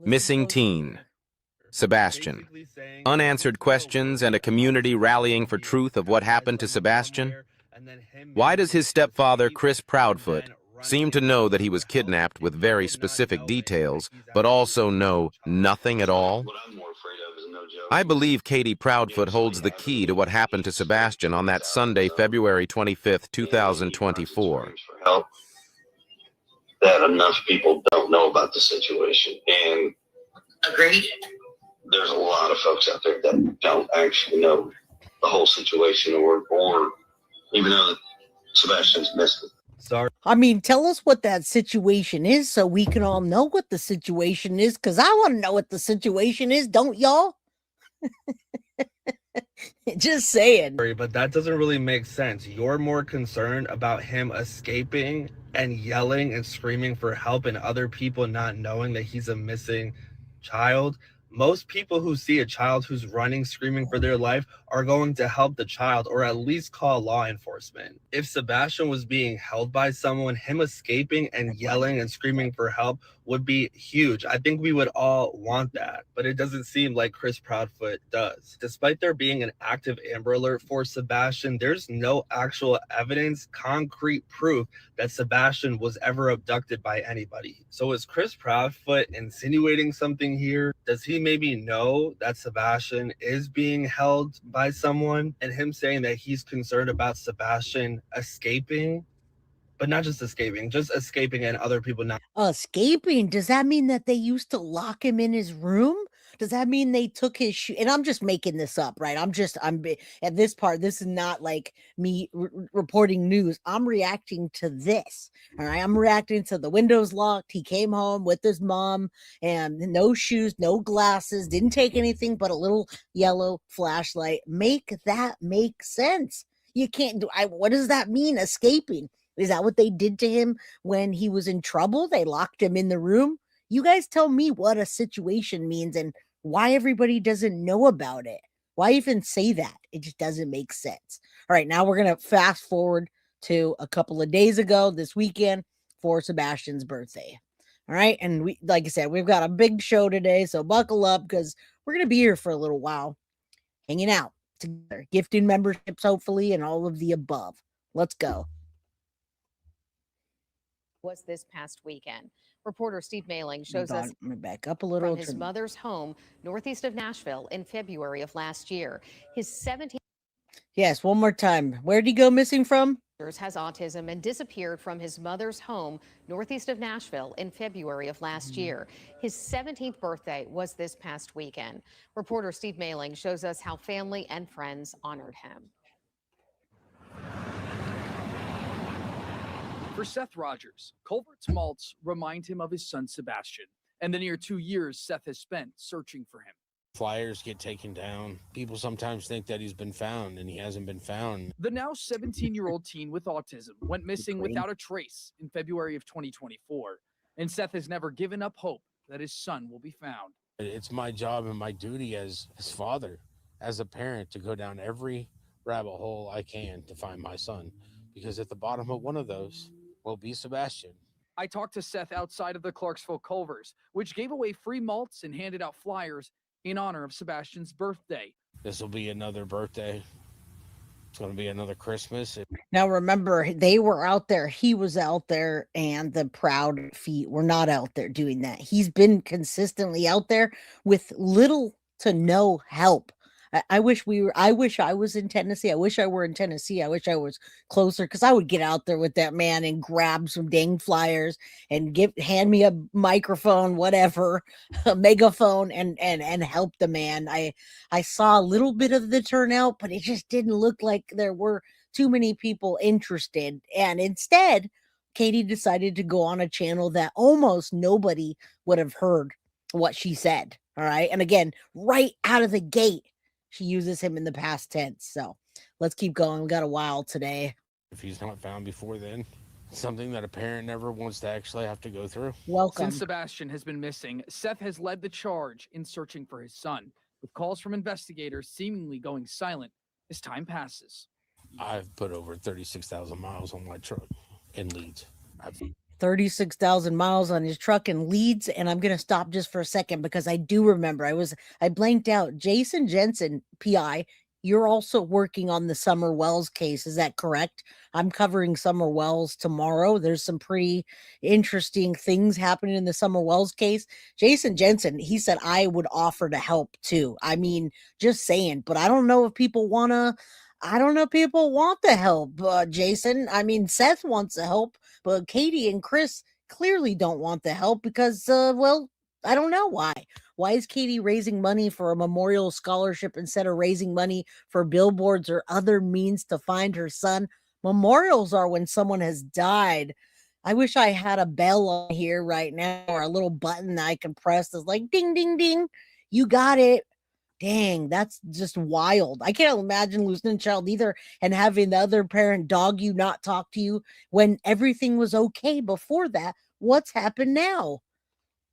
Missing teen. Sebastian. Unanswered questions and a community rallying for truth of what happened to Sebastian. Why does his stepfather, Chris Proudfoot, seem to know that he was kidnapped with very specific details, but also know nothing at all? I believe Katie Proudfoot holds the key to what happened to Sebastian on that Sunday, February 25th, 2024. That enough people don't know about the situation. And agreed. There's a lot of folks out there that don't actually know the whole situation or even know that Sebastian's missing. Sorry. I mean, tell us what that situation is so we can all know what the situation is, because I want to know what the situation is, don't y'all? Just saying. But that doesn't really make sense. You're more concerned about him escaping and yelling and screaming for help and other people not knowing that he's a missing child. Most people who see a child who's running, screaming for their life are going to help the child or at least call law enforcement. If Sebastian was being held by someone, him escaping and yelling and screaming for help would be huge. I think we would all want that, but it doesn't seem like Chris Proudfoot does. Despite there being an active Amber Alert for Sebastian, there's no actual evidence, concrete proof that Sebastian was ever abducted by anybody. So is Chris Proudfoot insinuating something here? Does he maybe know that Sebastian is being held by someone, and him saying that he's concerned about Sebastian escaping? But not just escaping, just escaping and other people not. Escaping? Does that mean that they used to lock him in his room? Does that mean they took his shoe? And I'm just making this up, right? I'm at this part. This is not like me reporting news. I'm reacting to this. All right. I'm reacting to the windows locked. He came home with his mom and no shoes, no glasses, didn't take anything but a little yellow flashlight. Make that make sense. You can't do. What does that mean? Escaping? Is that what they did to him when he was in trouble? They locked him in the room? You guys tell me what a situation means and why everybody doesn't know about it. Why even say that? It just doesn't make sense. All right, now we're going to fast forward to a couple of days ago, this weekend, for Sebastian's birthday. All right, and we, like I said, we've got a big show today, so buckle up because we're going to be here for a little while, hanging out together, gifting memberships, hopefully, and all of the above. Let's go. Was this past weekend. Reporter Steve Mailing shows us back up a little from his mother's home northeast of Nashville in February of last year. His 17 Yes, one more time. Where did he go missing from? Has autism and disappeared from his mother's home northeast of Nashville in February of last year. His 17th birthday was this past weekend. Reporter Steve Mailing shows us how family and friends honored him. For Seth Rogers, Culver's malts remind him of his son Sebastian and the near 2 years Seth has spent searching for him. Flyers get taken down. People sometimes think that he's been found, and he hasn't been found. The now 17-year-old teen with autism went missing without a trace in February of 2024, and Seth has never given up hope that his son will be found. It's my job and my duty as his father, as a parent, to go down every rabbit hole I can to find my son, because at the bottom of one of those will be Sebastian. I talked to Seth outside of the Clarksville Culvers, which gave away free malts and handed out flyers in honor of Sebastian's birthday. This will be another birthday. It's going to be another Christmas. Now, remember, they were out there. He was out there, and the Proud Feet were not out there doing that. He's been consistently out there with little to no help. I wish I was in Tennessee. I wish I were in Tennessee. I wish I was closer, because I would get out there with that man and grab some dang flyers and hand me a microphone, whatever, a megaphone, and help the man. I saw a little bit of the turnout, but it just didn't look like there were too many people interested. And instead, Katie decided to go on a channel that almost nobody would have heard what she said. All right. And again, right out of the gate, she uses him in the past tense. So let's keep going. We got a while today. If he's not found before then, something that a parent never wants to actually have to go through. Welcome. Since Sebastian has been missing, Seth has led the charge in searching for his son, with calls from investigators seemingly going silent as time passes. I've put over 36,000 miles on my truck in leads. 36,000 miles on his truck in Leeds. And I'm going to stop just for a second because I do remember I blanked out. Jason Jensen, PI, you're also working on the Summer Wells case. Is that correct? I'm covering Summer Wells tomorrow. There's some pretty interesting things happening in the Summer Wells case. Jason Jensen, he said I would offer to help too. I mean, just saying, but I don't know if people want to. I don't know if people want the help, Jason. I mean, Seth wants the help, but Katie and Chris clearly don't want the help because, well, I don't know why. Why is Katie raising money for a memorial scholarship instead of raising money for billboards or other means to find her son? Memorials are when someone has died. I wish I had a bell on here right now or a little button that I can press that's like ding, ding, ding. You got it. Dang, that's just wild. I can't imagine losing a child either and having the other parent dog you, not talk to you when everything was okay before that. What's happened now?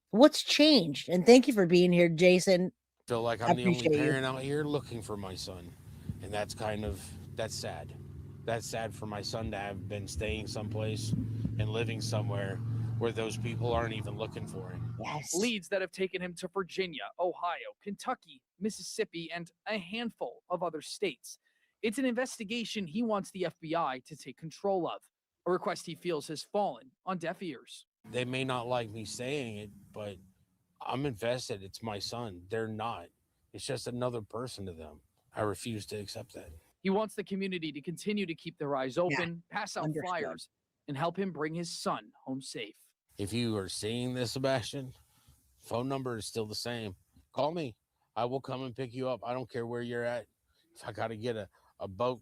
What's changed? And thank you for being here, Jason. Feel like I I'm the only appreciate you. parent out here looking for my son. And that's that's sad. That's sad for my son to have been staying someplace and living somewhere where those people aren't even looking for him. Yes. Leads that have taken him to Virginia, Ohio, Kentucky, Mississippi, and a handful of other states. It's an investigation he wants the FBI to take control of, a request he feels has fallen on deaf ears. They may not like me saying it, but I'm invested. It's my son. They're not. It's just another person to them. I refuse to accept that. He wants the community to continue to keep their eyes open, pass out understood. flyers, and help him bring his son home safe. If you are seeing this, Sebastian, phone number is still the same. Call me. I will come and pick you up. I don't care where you're at. If I got to get a boat.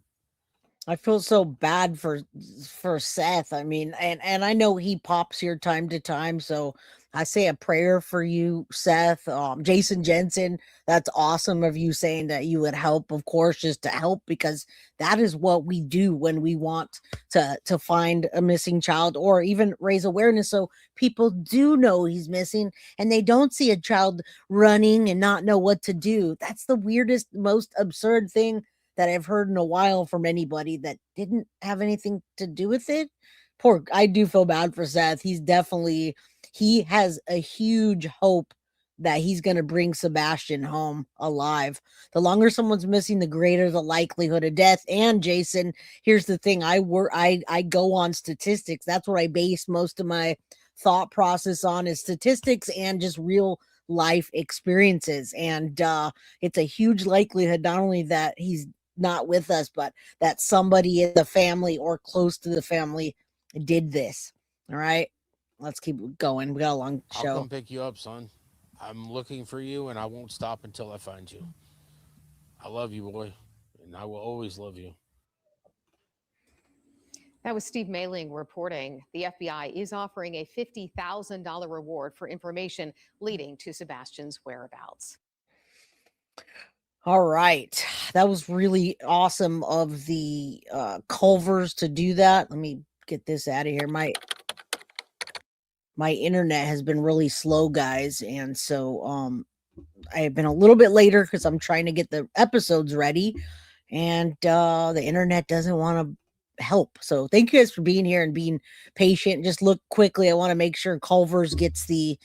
I feel so bad for Seth. I mean, and I know he pops here time to time, so I say a prayer for you, Seth. Jason Jensen, that's awesome of you saying that you would help, of course, just to help, because that is what we do when we want to find a missing child or even raise awareness so people do know he's missing and they don't see a child running and not know what to do. That's the weirdest, most absurd thing that I've heard in a while from anybody that didn't have anything to do with it. Poor, I do feel bad for Seth. He has a huge hope that he's going to bring Sebastian home alive. The longer someone's missing, the greater the likelihood of death. And Jason, here's the thing. I go on statistics. That's what I base most of my thought process on, is statistics and just real life experiences. And it's a huge likelihood, not only that he's not with us, but that somebody in the family or close to the family did this. All right, let's keep going. We got a long show. I'll come pick you up, son. I'm looking for you, and I won't stop until I find you. I love you, boy, and I will always love you. That was Steve Mailing reporting. The FBI is offering a $50,000 reward for information leading to Sebastian's whereabouts. All right. That was really awesome of the Culvers to do that. Let me get this out of here. My internet has been really slow, guys, and so I have been a little bit later because I'm trying to get the episodes ready, and the internet doesn't want to help. So thank you guys for being here and being patient. Just look quickly. I want to make sure Culver's gets the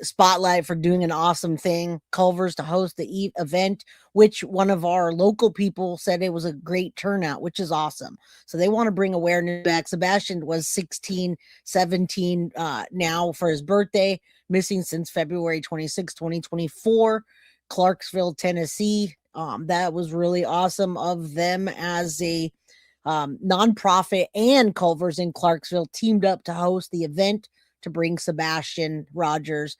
spotlight for doing an awesome thing. Culver's to host the event, which one of our local people said it was a great turnout, which is awesome. So they want to bring awareness back. Sebastian was 17 now for his birthday, missing since February 26, 2024, Clarksville, Tennessee. That was really awesome of them as a nonprofit, and Culver's in Clarksville teamed up to host the event to bring Sebastian Rogers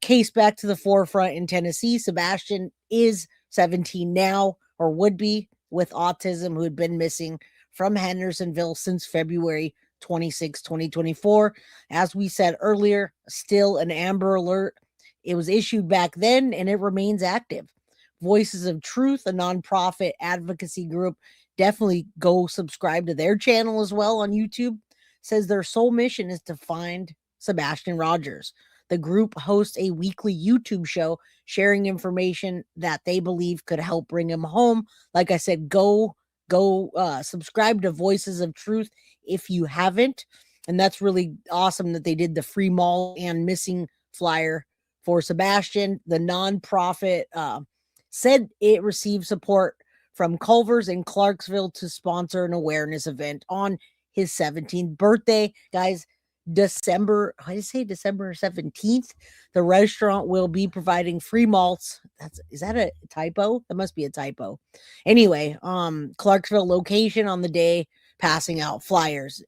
case back to the forefront in Tennessee. Sebastian is 17 now, or would be, with autism, who had been missing from Hendersonville since February 26, 2024. As we said earlier, still an Amber Alert. It was issued back then, and it remains active. Voices of Truth, a nonprofit advocacy group, definitely go subscribe to their channel as well on YouTube, says their sole mission is to find Sebastian Rogers. The group hosts a weekly YouTube show sharing information that they believe could help bring him home. Like I said, go subscribe to Voices of Truth if you haven't. And that's really awesome that they did the free mall and missing flyer for Sebastian. The nonprofit said it received support from Culver's in Clarksville to sponsor an awareness event on his 17th birthday. Guys, December 17th, the restaurant will be providing free malts. Is that a typo? That must be a typo. Anyway, Clarksville location on the day, passing out flyers.